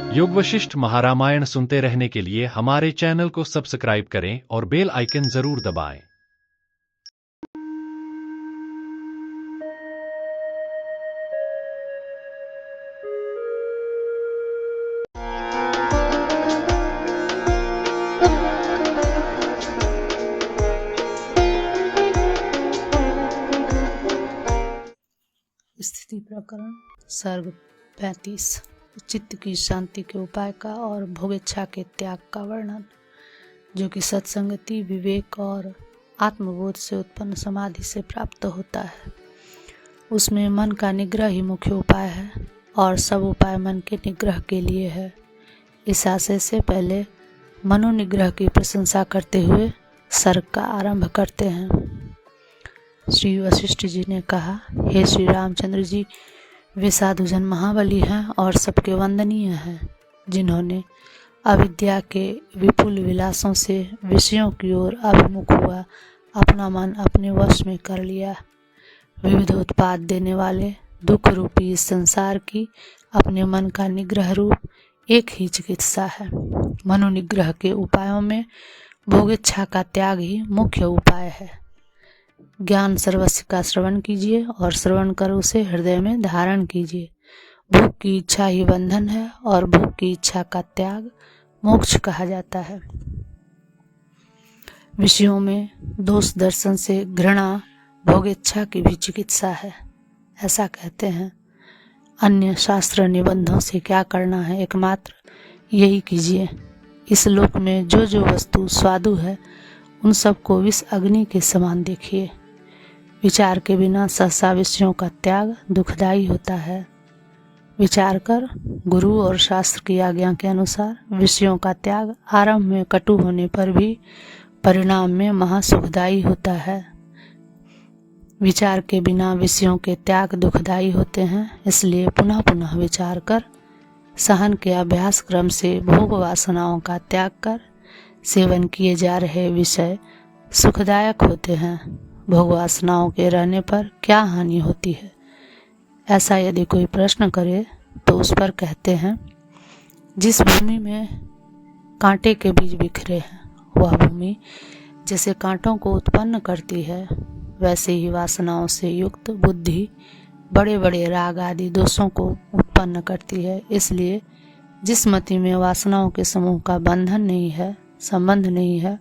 योग वशिष्ठ महारामायण सुनते रहने के लिए हमारे चैनल को सब्सक्राइब करें और बेल आइकन जरूर दबाएं। स्थिति प्रकरण सर्ग 35 चित्त की शांति के उपाय का और भोगेच्छा के त्याग का वर्णन, जो कि सत्संगति, विवेक और आत्मबोध से उत्पन्न समाधि से प्राप्त होता है। उसमें मन का निग्रह ही मुख्य उपाय है और सब उपाय मन के निग्रह के लिए है। इस आशय से पहले मनोनिग्रह की प्रशंसा करते हुए सर्ग का आरंभ करते हैं। श्री वशिष्ठ जी ने कहा, हे श्री रामचंद्र जी, वे साधुजन महाबली हैं और सबके वंदनीय हैं, जिन्होंने अविद्या के विपुल विलासों से विषयों की ओर अभिमुख हुआ अपना मन अपने वश में कर लिया। विविध उत्पाद देने वाले दुख रूपी इस संसार की अपने मन का निग्रह रूप एक ही चिकित्सा है। मनोनिग्रह के उपायों में भोगेच्छा का त्याग ही मुख्य उपाय है। ज्ञान सर्वस्व का श्रवण कीजिए और श्रवण कर उसे हृदय में धारण कीजिए। भूख की इच्छा ही बंधन है और भूख की इच्छा का त्याग मोक्ष कहा जाता है। विषयों में दोष दर्शन से घृणा भोगेच्छा की भी चिकित्सा है, ऐसा कहते हैं। अन्य शास्त्र निबंधों से क्या करना है, एकमात्र यही कीजिए। इस लोक में जो जो वस्तु स्वादु है, उन सबको विष अग्नि के समान देखिए। विचार के बिना सहसा विषयों का त्याग दुखदायी होता है। विचार कर गुरु और शास्त्र की आज्ञा के अनुसार विषयों का त्याग आरंभ में कटु होने पर भी परिणाम में महासुखदायी होता है। विचार के बिना विषयों के त्याग दुखदायी होते हैं, इसलिए पुनः पुनः विचार कर सहन के अभ्यास क्रम से भोग वासनाओं का त्याग कर सेवन किए जा रहे विषय सुखदायक होते हैं। भोग वासनाओं के रहने पर क्या हानि होती है, ऐसा यदि कोई प्रश्न करे तो उस पर कहते हैं, जिस भूमि में कांटे के बीज बिखरे हैं, वह भूमि जैसे कांटों को उत्पन्न करती है, वैसे ही वासनाओं से युक्त बुद्धि बड़े बड़े राग आदि दोषों को उत्पन्न करती है। इसलिए जिस मति में वासनाओं के समूह का बंधन नहीं है, संबंध नहीं है,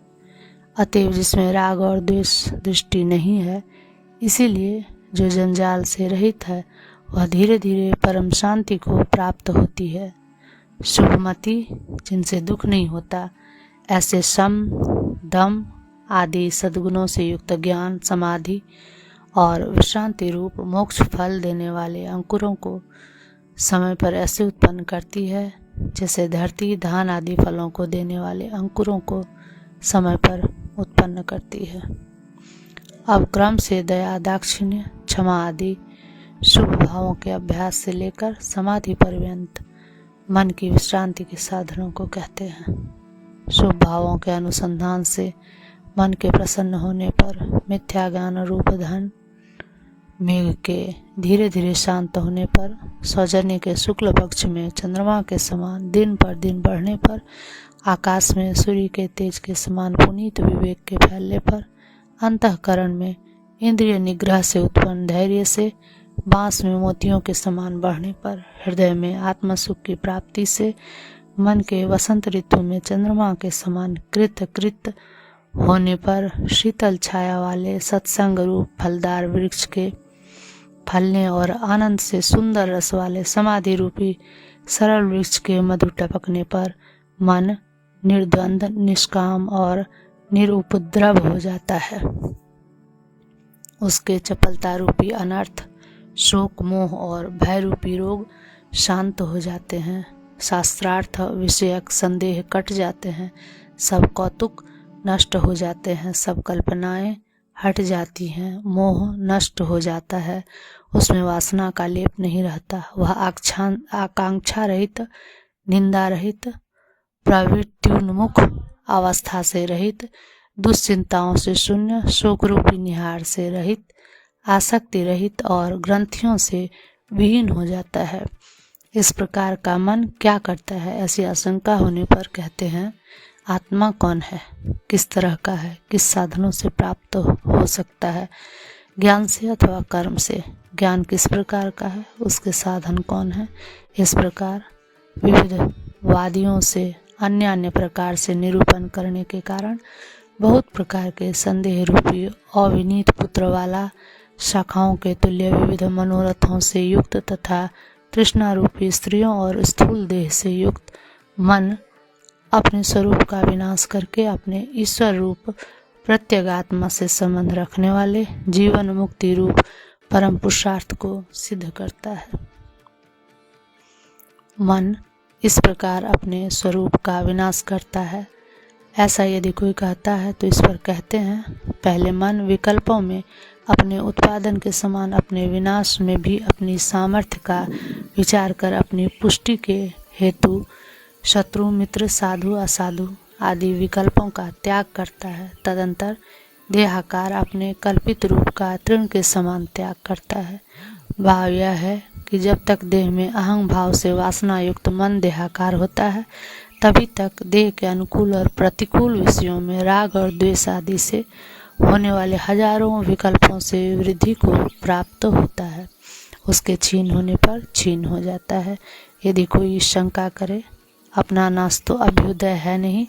अतएव जिसमें राग और द्वेष दृष्टि नहीं है, इसीलिए जो जंजाल से रहित है, वह धीरे धीरे परम शांति को प्राप्त होती है। शुभमति, जिनसे दुख नहीं होता, ऐसे सम, दम आदि सद्गुणों से युक्त ज्ञान, समाधि और विश्रांति रूप मोक्ष फल देने वाले अंकुरों को समय पर ऐसे उत्पन्न करती है, जैसे धरती धान आदि फलों को देने वाले अंकुरों को समय पर उत्पन्न करती है। अब क्रम से दया, दाक्षिण्य, क्षमा आदि शुभ भावों के अभ्यास से लेकर समाधि पर्यंत मन की विश्रांति के साधनों को कहते हैं। शुभ भावों के अनुसंधान से मन के प्रसन्न होने पर मिथ्या ज्ञान रूप धन मेघ के धीरे धीरे शांत होने पर, सौजन्य के शुक्ल पक्ष में चंद्रमा के समान दिन पर दिन बढ़ने पर, आकाश में सूर्य के तेज के समान पुनीत विवेक के फैलने पर, अंतःकरण में इंद्रिय निग्रह से उत्पन्न धैर्य से बांस में मोतियों के समान बढ़ने पर, हृदय में आत्मसुख की प्राप्ति से, मन के वसंत ऋतु में चंद्रमा के समान कृत होने पर, शीतल छाया वाले सत्संग रूप फलदार वृक्ष के फलने और आनंद से सुंदर रस वाले समाधि रूपी सरल वृक्ष के मधु टपकने पर मन निर्द्वंद, निष्काम और निरुपद्रव हो जाता है। उसके चपलता रूपी अनर्थ, शोक, मोह और भय रूपी रोग शांत हो जाते हैं। शास्त्रार्थ विषयक संदेह कट जाते हैं। सब कौतुक नष्ट हो जाते हैं। सब कल्पनाएं हट जाती हैं। मोह नष्ट हो जाता है। उसमें वासना का लेप नहीं रहता। वह आकांक्षा रहित, निंदा रहित, प्रवृत्त्युन्मुख अवस्था से रहित, दुश्चिंताओं से शून्य, शोक रूपी निहार से रहित, आसक्ति रहित और ग्रंथियों से विहीन हो जाता है। इस प्रकार का मन क्या करता है? ऐसी आशंका होने पर कहते हैं आत्मा कौन है, किस तरह का है, किस साधनों से प्राप्त हो सकता है, ज्ञान से अथवा कर्म से, ज्ञान किस प्रकार का है, उसके साधन कौन है। इस प्रकार विविध वादियों से अन्य अन्य प्रकार से निरूपण करने के कारण बहुत प्रकार के संदेह रूपी अविनीत पुत्र वाला शाखाओं के तुल्य विविध मनोरथों से युक्त तथा तृष्णा रूपी स्त्रियों और स्थूल देह से युक्त मन अपने स्वरूप का विनाश करके अपने ईश्वर रूप प्रत्यगात्मा से संबंध रखने वाले जीवन मुक्ति रूप परम पुरुषार्थ को सिद्ध करता है। मन इस प्रकार अपने स्वरूप का विनाश करता है, ऐसा यदि कोई कहता है तो इस पर कहते हैं पहले मन विकल्पों में अपने उत्पादन के समान अपने विनाश में भी अपनी सामर्थ्य का विचार कर अपनी पुष्टि के हेतु शत्रु मित्र साधु असाधु आदि विकल्पों का त्याग करता है। तदंतर देहाकार अपने कल्पित रूप का तृण के समान त्याग करता है। भाव यह है कि जब तक देह में अहं भाव से वासना युक्त मन देहाकार होता है तभी तक देह के अनुकूल और प्रतिकूल विषयों में राग और द्वेष आदि से होने वाले हजारों विकल्पों से वृद्धि को प्राप्त होता है। उसके छीन होने पर छीन हो जाता है। यदि कोई शंका करे अपना नाश तो अभ्युदय है नहीं,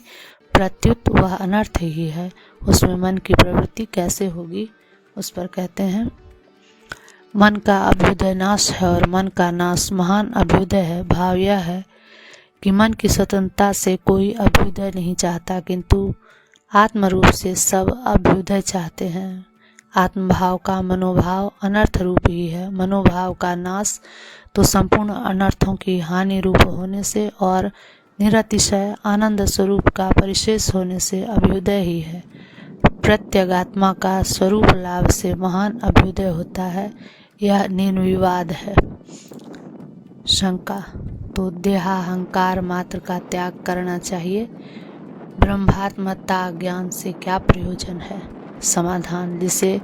प्रत्युत वह अनर्थ ही है, उसमें मन की प्रवृत्ति कैसे होगी? उस पर कहते हैं मन का अभ्युदय नाश है और मन का नाश महान अभ्युदय है। भाव यह है कि मन की स्वतंत्रता से कोई अभ्युदय नहीं चाहता, किंतु आत्मरूप से सब अभ्युदय चाहते हैं। आत्मभाव का मनोभाव अनर्थ रूप ही है। मनोभाव का नाश तो संपूर्ण अनर्थों की हानि रूप होने से और निरतिशय आनंद स्वरूप का परिशेष होने से अभ्युदय ही है। प्रत्यगात्मा का स्वरूप लाभ से महान अभ्युदय होता है, यह निर्विवाद है। शंका तो देहाहंकार मात्र का त्याग करना चाहिए। ब्रह्मात्मता ज्ञान से क्या प्रयोजन है? समाधान जिसे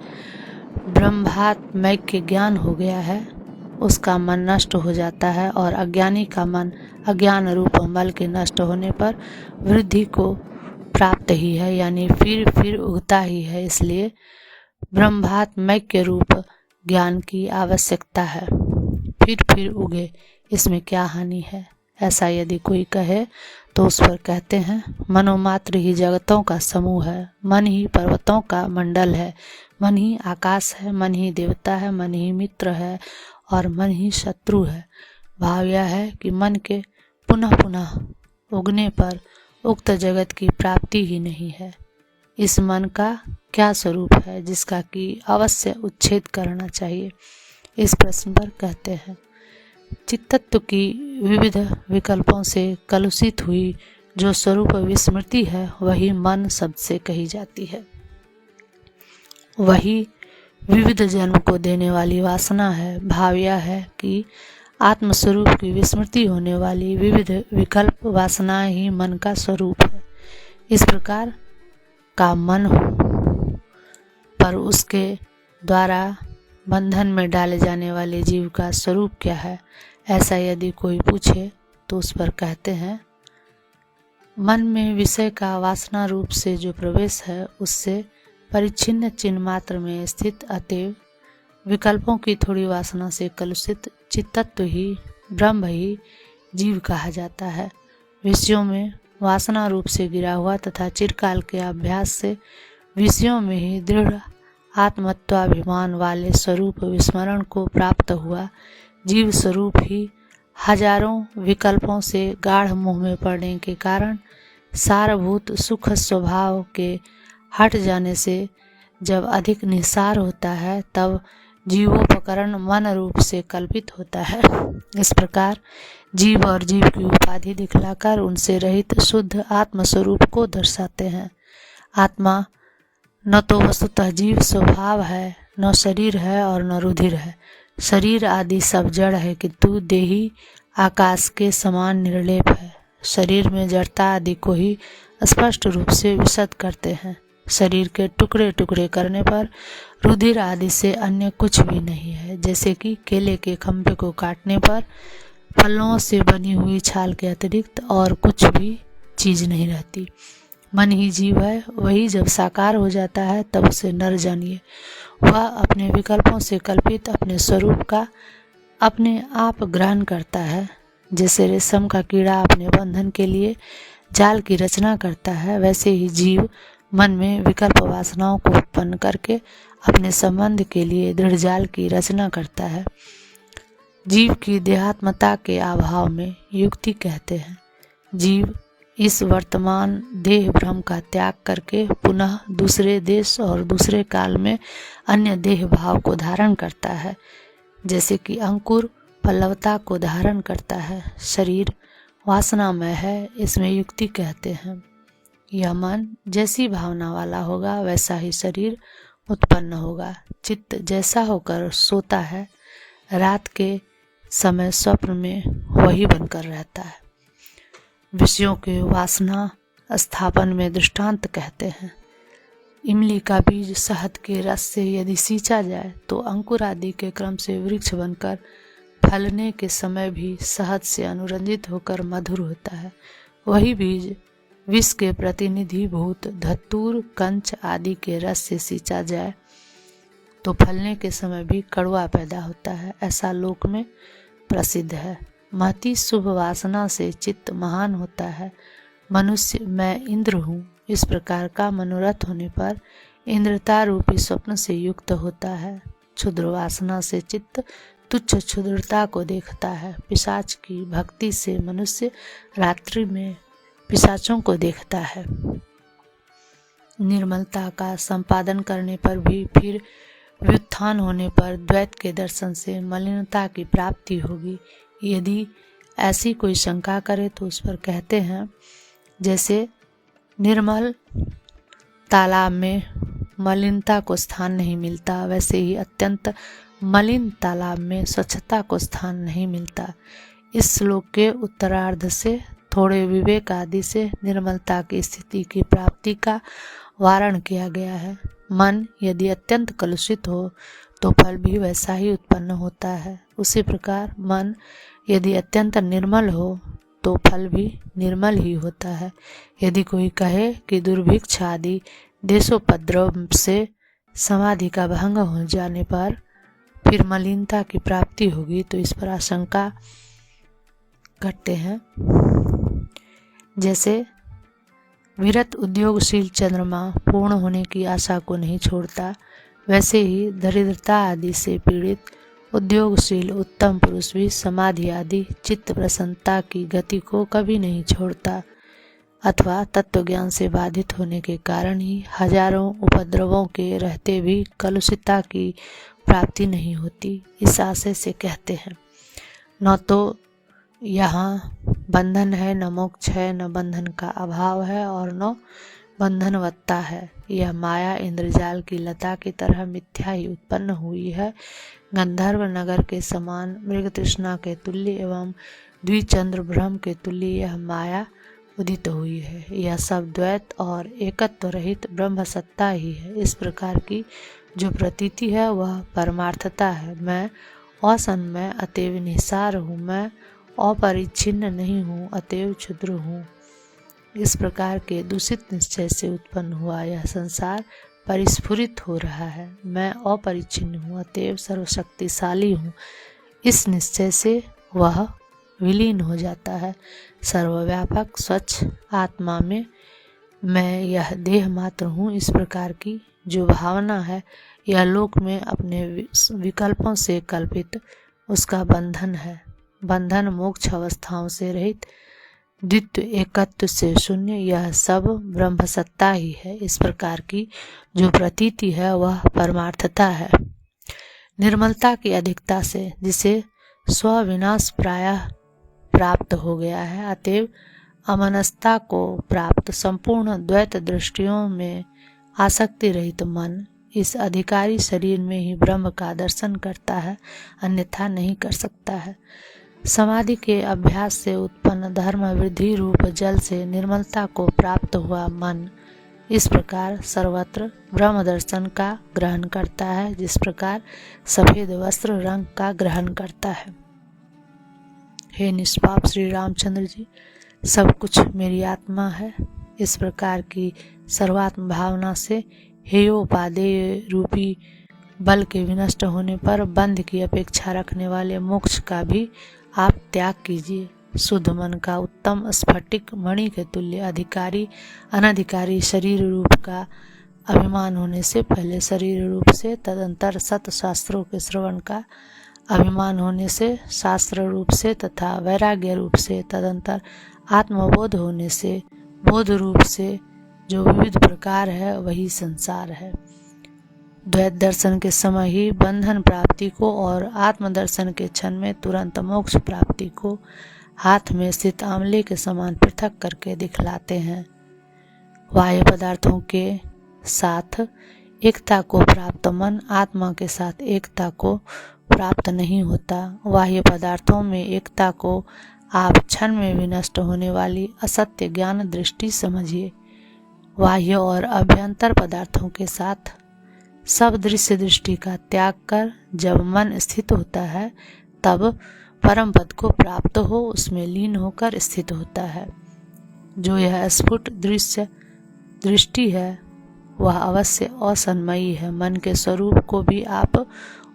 ब्रह्मात्मैक्य ज्ञान हो गया है उसका मन नष्ट हो जाता है और अज्ञानी का मन अज्ञान रूप मल के नष्ट होने पर वृद्धि को प्राप्त ही है, यानी फिर उगता ही है। इसलिए ब्रह्मात्मैक्य रूप ज्ञान की आवश्यकता है। फिर उगे इसमें क्या हानि है? ऐसा यदि कोई कहे तो उस पर कहते हैं मनोमात्र ही जगतों का समूह है, मन ही पर्वतों का मंडल है, मन ही आकाश है, मन ही देवता है, मन ही मित्र है और मन ही शत्रु है। भाव यह है कि मन के पुनः पुनः उगने पर उक्त जगत की प्राप्ति ही नहीं है। इस मन का क्या स्वरूप है जिसका कि अवश्य उच्छेद करना चाहिए? इस प्रश्न पर कहते हैं चित्तत्व की विविध विकल्पों से कलुषित हुई जो स्वरूप विस्मृति है वही मन शब्द से कही जाती है। वही विविध जन्म को देने वाली वासना है। भाव यह है कि आत्मस्वरूप की विस्मृति होने वाली विविध विकल्प वासनाएं ही मन का स्वरूप है। इस प्रकार का मन हो पर उसके द्वारा बंधन में डाले जाने वाले जीव का स्वरूप क्या है? ऐसा यदि कोई पूछे तो उस पर कहते हैं मन में विषय का वासना रूप से जो प्रवेश है उससे परिच्छिन्न चिन्ह मात्र में स्थित, अतएव विकल्पों की थोड़ी वासना से कलुषित चित्तत्व ही ब्रह्म ही जीव कहा जाता है। विषयों में वासना रूप से गिरा हुआ तथा चिरकाल के अभ्यास से विषयों में ही दृढ़ आत्मत्वाभिमान वाले स्वरूप विस्मरण को प्राप्त हुआ जीव स्वरूप ही हजारों विकल्पों से गाढ़ मोह में पड़ने के कारण सारभूत सुख स्वभाव के हट जाने से जब अधिक निसार होता है तब जीवोपकरण मन रूप से कल्पित होता है। इस प्रकार जीव और जीव की उपाधि दिखलाकर उनसे रहित शुद्ध आत्मस्वरूप को दर्शाते हैं। आत्मा न तो वस्तुतः जीव स्वभाव है, न शरीर है और न रुधिर है। शरीर आदि सब जड़ है किंतु देही आकाश के समान निर्लेप है। शरीर में जड़ता आदि को ही स्पष्ट रूप से विशद करते हैं। शरीर के टुकड़े टुकड़े करने पर रुधिर आदि से अन्य कुछ भी नहीं है। जैसे कि केले के खंभे को काटने पर फलों से बनी हुई छाल के अतिरिक्त और कुछ भी चीज नहीं रहती। मन ही जीव है, वही जब साकार हो जाता है तब उसे नर जानिए। वह अपने विकल्पों से कल्पित अपने स्वरूप का अपने आप ग्रहण करता है। जैसे रेशम का कीड़ा अपने बंधन के लिए जाल की रचना करता है, वैसे ही जीव मन में विकल्प वासनाओं को उत्पन्न करके अपने संबंध के लिए दृढ़ जाल की रचना करता है। जीव की देहात्मता के अभाव में युक्ति कहते हैं, जीव इस वर्तमान देह भ्रम का त्याग करके पुनः दूसरे देश और दूसरे काल में अन्य देह भाव को धारण करता है। जैसे कि अंकुर पल्लवता को धारण करता है। शरीर वासनामय है, इसमें युक्ति कहते हैं। यह मन जैसी भावना वाला होगा वैसा ही शरीर उत्पन्न होगा। चित्त जैसा होकर सोता है, रात के समय स्वप्न में वही बनकर रहता है। विषयों के वासना स्थापन में दृष्टांत कहते हैं। इमली का बीज शहद के रस से यदि सींचा जाए तो अंकुर आदि के क्रम से वृक्ष बनकर फलने के समय भी शहद से अनुरंजित होकर मधुर होता है। वही बीज विष के प्रतिनिधिभूत धतूर कंच आदि के रस से सींचा जाए तो फलने के समय भी कड़वा पैदा होता है। ऐसा लोक में प्रसिद्ध है। महती शुभ वासना से चित्त महान होता है। मनुष्य मैं इंद्र हूँ, इस प्रकार का मनोरथ होने पर इंद्रता रूपी स्वप्न से युक्त होता है। क्षुद्र वासना से चित्त तुच्छ क्षुद्रता को देखता है। पिशाच की भक्ति से मनुष्य रात्रि में पिशाचों को देखता है। निर्मलता का संपादन करने पर भी फिर व्युत्थान होने पर द्वैत के दर्शन से मलिनता की प्राप्ति होगी। यदि ऐसी कोई शंका करे तो उस पर कहते हैं, जैसे निर्मल तालाब में मलिनता को स्थान नहीं मिलता, वैसे ही अत्यंत मलिन तालाब में स्वच्छता को स्थान नहीं मिलता। इस श्लोक के उत्तरार्ध से थोड़े विवेक आदि से निर्मलता की स्थिति की प्राप्ति का वारण किया गया है। मन यदि अत्यंत कलुषित हो तो फल भी वैसा ही उत्पन्न होता है। उसी प्रकार मन यदि अत्यंत निर्मल हो तो फल भी निर्मल ही होता है। यदि कोई कहे कि दुर्भिक्ष आदि देशोपद्रव से समाधि का भंग हो जाने पर फिर मलिनता की प्राप्ति होगी तो इस पर आशंका करते हैं। जैसे विरत उद्योगशील चंद्रमा पूर्ण होने की आशा को नहीं छोड़ता, वैसे ही दरिद्रता आदि से पीड़ित उद्योगशील उत्तम पुरुष भी समाधि आदि चित्त प्रसन्नता की गति को कभी नहीं छोड़ता। अथवा तत्वज्ञान से बाधित होने के कारण ही हजारों उपद्रवों के रहते भी कलुषितता की प्राप्ति नहीं होती। इस आशय से कहते हैं, न तो यहाँ बंधन है, न मोक्ष है, न बंधन का अभाव है और न बंधनवत्ता है। यह माया इंद्रजाल की लता की तरह मिथ्या ही उत्पन्न हुई है। गंधर्व नगर के समान मृग तृष्णा के तुल्य एवं द्विचंद्र भ्रम के तुल्य यह माया उदित हुई है। यह सब द्वैत और एकत्व रहित ब्रह्म सत्ता ही है। इस प्रकार की जो प्रतीति है वह परमार्थता है। मैं असन्मय अतएव निसार हूँ, मैं अपरिच्छिन्न नहीं हूँ अतएव क्षुद्र हूँ। इस प्रकार के दूषित निश्चय से उत्पन्न हुआ यह संसार परिस्फुरित हो रहा है। मैं अपरिच्छिन्न हूँ अतएव सर्वशक्तिशाली हूँ। इस निश्चय से वह विलीन हो जाता है। सर्वव्यापक स्वच्छ आत्मा में मैं यह देह मात्र हूँ। इस प्रकार की जो भावना है यह लोक में अपने विकल्पों से कल्पित उसका बंधन है। बंधन मोक्ष अवस्थाओं से रहित द्वित्व एकत्व से शून्य यह सब ब्रह्म सत्ता ही है। इस प्रकार की जो प्रतीति है वह परमार्थता है। निर्मलता की अधिकता से जिसे स्वविनाश प्रायः प्राप्त हो गया है, अतएव अमनस्ता को प्राप्त संपूर्ण द्वैत दृष्टियों में आसक्ति रहित मन इस अधिकारी शरीर में ही ब्रह्म का दर्शन करता है, अन्यथा नहीं कर सकता है। समाधि के अभ्यास से उत्पन्न धर्म वृद्धि रूप जल से निर्मलता को प्राप्त हुआ मन इस प्रकार सर्वत्र ब्रह्म दर्शन का ग्रहण करता है, जिस प्रकार सफेद वस्त्र रंग का ग्रहण करता है। हे निष्पाप श्री रामचंद्र जी, सब कुछ मेरी आत्मा है। इस प्रकार की सर्वात्म भावना से हेयोपादेय रूपी बल के विनष्ट होने पर बंध की अपेक्षा रखने वाले मोक्ष का भी आप त्याग कीजिए। शुद्ध मन का उत्तम स्फटिक मणि के तुल्य अधिकारी अनधिकारी शरीर रूप का अभिमान होने से पहले शरीर रूप से, तदंतर सत शास्त्रों के श्रवण का अभिमान होने से शास्त्र रूप से, तथा वैराग्य रूप से, तदंतर आत्मबोध होने से बोध रूप से जो विविध प्रकार है वही संसार है। द्वैत दर्शन के समय ही बंधन प्राप्ति को और आत्मदर्शन के क्षण में तुरंत मोक्ष प्राप्ति को हाथ में स्थित आंवले के समान पृथक करके दिखलाते हैं। बाह्य पदार्थों के साथ एकता को प्राप्त मन आत्मा के साथ एकता को प्राप्त नहीं होता। बाह्य पदार्थों में एकता को आप क्षण में विनष्ट होने वाली असत्य ज्ञान दृष्टि समझिए। बाह्य और अभ्यंतर पदार्थों के साथ सब दृश्य दृष्टि का त्याग कर जब मन स्थित होता है तब परम पद को प्राप्त हो उसमें लीन होकर स्थित होता है। जो यह स्फुट दृश्य दृष्टि है वह अवश्य असन्मयी है। मन के स्वरूप को भी आप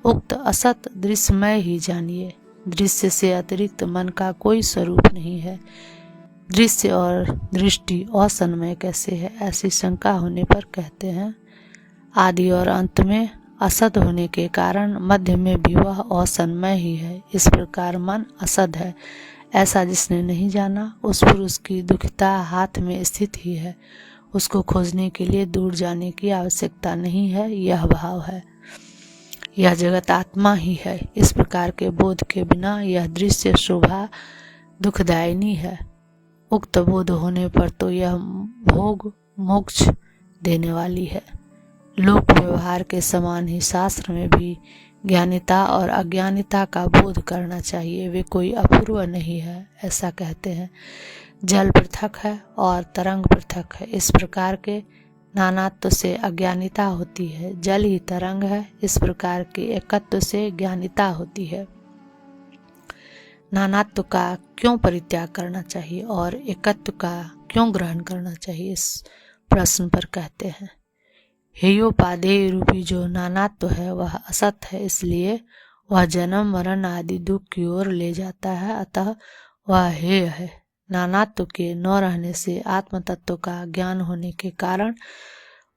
उक्त असत दृश्यमय ही जानिए। दृश्य से अतिरिक्त मन का कोई स्वरूप नहीं है। दृश्य और दृष्टि असन्मय कैसे है, ऐसी शंका होने पर कहते हैं आदि और अंत में असद होने के कारण मध्य में भी वह असन्मय ही है। इस प्रकार मन असद है ऐसा जिसने नहीं जाना उस पुरुष की दुखिता हाथ में स्थित ही है। उसको खोजने के लिए दूर जाने की आवश्यकता नहीं है। यह भाव है, यह जगत आत्मा ही है। इस प्रकार के बोध के बिना यह दृश्य शोभा दुखदायिनी है। उक्त बोध होने पर तो यह भोग मोक्ष देने वाली है। लोक व्यवहार के समान ही शास्त्र में भी ज्ञानिता और अज्ञानिता का बोध करना चाहिए। वे कोई अपूर्व नहीं है ऐसा कहते हैं। जल पृथक है और तरंग पृथक है। इस प्रकार के नानात्व से अज्ञानिता होती है। जल ही तरंग है। इस प्रकार के एकत्व से ज्ञानिता होती है। नानात्व का क्यों परित्याग करना चाहिए और एकत्व का क्यों ग्रहण करना चाहिए, इस प्रश्न पर कहते हैं हेयोपादेय रूपी जो नानात्व है वह असत है, इसलिए वह जन्म मरण आदि दुख की ओर ले जाता है, अतः वह हेय है। नानात्व के न रहने से आत्म तत्व का ज्ञान होने के कारण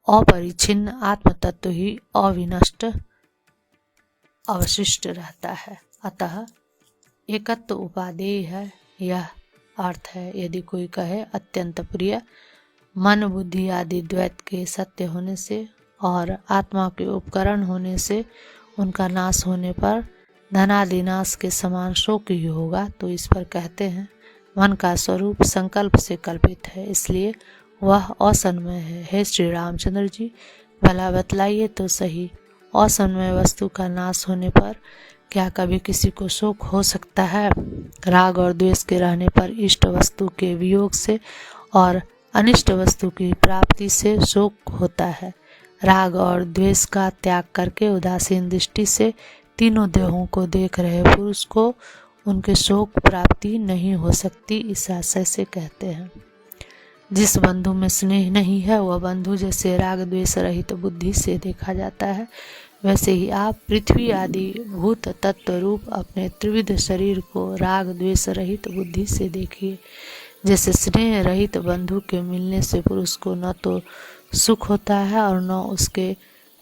अपरिच्छिन्न आत्म तत्व ही अविनष्ट अवशिष्ट रहता है। अतः एकत्व उपादेय है, यह अर्थ है। यदि कोई कहे अत्यंत प्रिय मन बुद्धि आदि द्वैत के सत्य होने से और आत्मा के उपकरण होने से उनका नाश होने पर धनादि नाश के समान शोक ही होगा, तो इस पर कहते हैं मन का स्वरूप संकल्प से कल्पित है, इसलिए वह असन्मय है। हे श्री रामचंद्र जी, भला बतलाइए तो सही, असन्मय वस्तु का नाश होने पर क्या कभी किसी को शोक हो सकता है? राग और द्वेष के रहने पर इष्ट वस्तु के वियोग से और अनिष्ट वस्तु की प्राप्ति से शोक होता है। राग और द्वेष का त्याग करके उदासीन दृष्टि से तीनों देहों को देख रहे पुरुष को उनके शोक प्राप्ति नहीं हो सकती, इस आशय से कहते हैं। जिस बंधु में स्नेह नहीं है वह बंधु जैसे राग द्वेष रहित बुद्धि से देखा जाता है, वैसे ही आप पृथ्वी आदि भूत तत्व रूप अपने त्रिविध शरीर को राग द्वेष रहित बुद्धि से देखिए। जैसे स्नेह रहित बंधु के मिलने से पुरुष को न तो सुख होता है और न उसके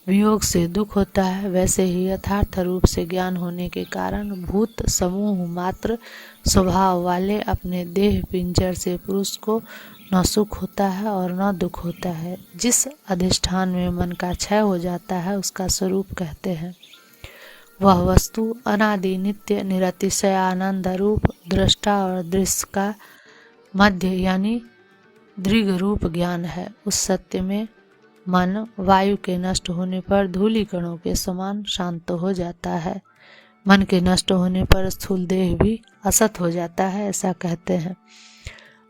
वियोग से दुख होता है, वैसे ही यथार्थ रूप से ज्ञान होने के कारण भूत समूह मात्र स्वभाव वाले अपने देह पिंजर से पुरुष को न सुख होता है और न दुख होता है। जिस अधिष्ठान में मन का क्षय हो जाता है उसका स्वरूप कहते हैं। वह वस्तु अनादि नित्य निरतिशय आनंद रूप दृष्टा और दृश्य का मध्य यानी दृग रूप ज्ञान है। उस सत्य में मन वायु के नष्ट होने पर धूलि कणों के समान शांत हो जाता है। मन के नष्ट होने पर स्थूल देह भी असत हो जाता है, ऐसा कहते हैं।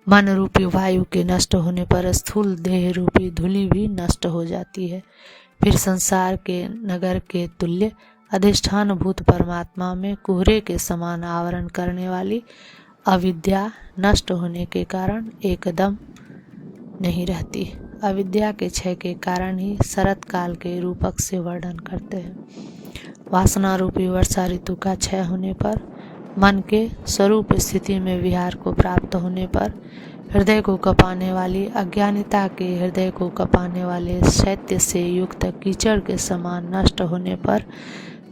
मन रूपी वायु के नष्ट होने पर स्थूल देह रूपी धूलि भी नष्ट हो जाती है। फिर संसार के नगर के तुल्य अधिष्ठान भूत परमात्मा में कुहरे के समान आवरण करने वाली अविद्या नष्ट होने के कारण एकदम नहीं रहती। अविद्या के क्षय के कारण ही शरत काल के रूपक से वर्णन करते हैं। वासना रूपी वर्षा ऋतु का क्षय होने पर, मन के स्वरूप स्थिति में विहार को प्राप्त होने पर, हृदय को कपाने वाली अज्ञानता के हृदय को कपाने वाले शैत्य से युक्त कीचड़ के समान नष्ट होने पर,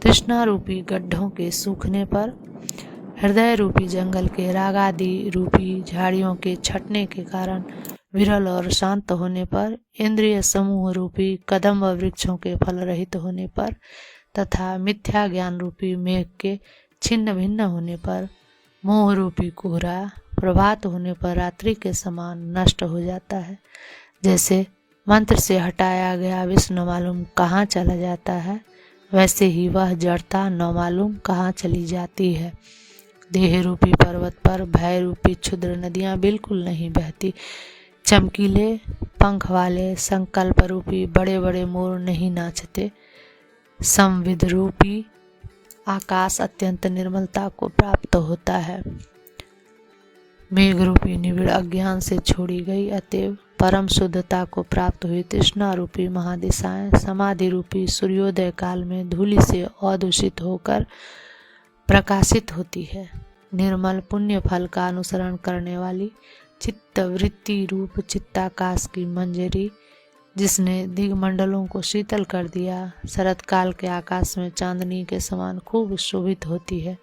तृष्णा रूपी गड्ढों के सूखने पर, हृदय रूपी जंगल के रागादि रूपी झाड़ियों के छटने के कारण विरल और शांत होने पर, इंद्रिय समूह रूपी कदम्ब वृक्षों के फल रहित होने पर तथा मिथ्या ज्ञान रूपी मेघ के छिन्न भिन्न होने पर, मोह रूपी कोहरा प्रभात होने पर रात्रि के समान नष्ट हो जाता है। जैसे मंत्र से हटाया गया विष न मालूम कहाँ चला जाता है, वैसे ही वह जड़ता न मालूम कहाँ चली जाती है। देह रूपी पर्वत पर भय रूपी क्षुद्र नदियाँ बिल्कुल नहीं बहती। चमकीले पंख वाले संकल्प रूपी बड़े बड़े मोर नहीं नाचते। संविद रूपी आकाश अत्यंत निर्मलता को प्राप्त होता है। मेघ रूपी निबिड़ अज्ञान से छोड़ी गई, अतएव परम शुद्धता को प्राप्त हुई तृष्णा रूपी महादिशाएं समाधि रूपी सूर्योदय काल में धूलि से अदूषित होकर प्रकाशित होती है। निर्मल पुण्य फल का अनुसरण करने वाली चित्त वृत्ति रूप चित्ताकाश की मंजरी, जिसने दिग्मंडलों को शीतल कर दिया, शरत काल के आकाश में चांदनी के समान खूब शोभित होती है।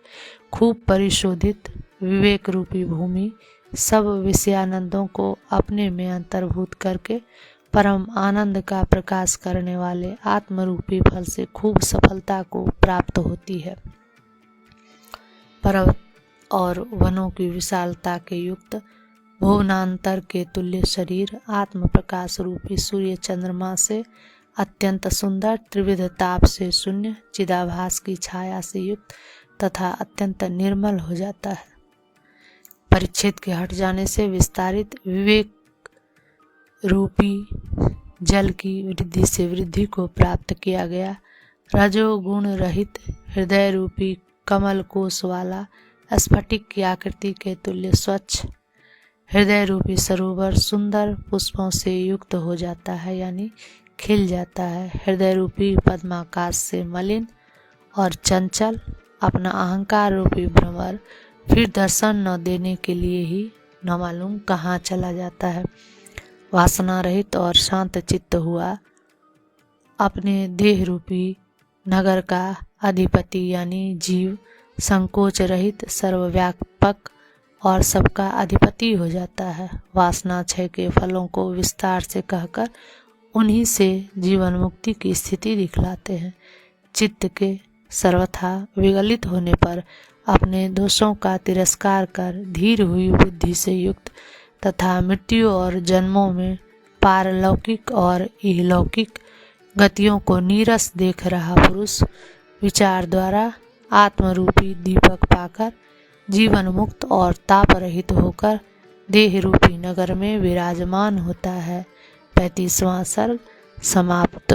खूब परिशोधित विवेक रूपी भूमि सब विषयानंदों को अपने में अंतर्भूत करके परम आनंद का प्रकाश करने वाले आत्मरूपी फल से खूब सफलता को प्राप्त होती है। पर्वत और वनों की विशालता के युक्त भुवनांतर के तुल्य शरीर आत्म प्रकाश रूपी सूर्य चंद्रमा से अत्यंत सुंदर, त्रिविध ताप से शून्य, चिदाभास की छाया से युक्त तथा अत्यंत निर्मल हो जाता है। परिच्छेद के हट जाने से विस्तारित विवेक रूपी जल की वृद्धि से वृद्धि को प्राप्त किया गया। रजोगुण रहित हृदय रूपी कमल कोश वाला स्फटिक की आकृति के तुल्य स्वच्छ हृदय रूपी सरोवर सुंदर पुष्पों से युक्त हो जाता है, यानी खिल जाता है। हृदय रूपी पद्माकाश से मलिन और चंचल अपना अहंकार रूपी भ्रमर फिर दर्शन न देने के लिए ही न मालूम कहाँ चला जाता है। वासना रहित और शांत चित्त हुआ अपने देह रूपी नगर का अधिपति, यानी जीव संकोच रहित सर्वव्यापक और सबका अधिपति हो जाता है। वासना क्षय के फलों को विस्तार से कहकर उन्हीं से जीवन मुक्ति की स्थिति दिखलाते हैं। चित्त के सर्वथा विगलित होने पर अपने दोषों का तिरस्कार कर धीर हुई बुद्धि से युक्त तथा मृत्यु और जन्मों में पारलौकिक और इहलौकिक गतियों को नीरस देख रहा पुरुष विचार द्वारा आत्मरूपी दीपक पाकर जीवन मुक्त और ताप रहित होकर देह रूपी नगर में विराजमान होता है। 35वां सर्ग समाप्त।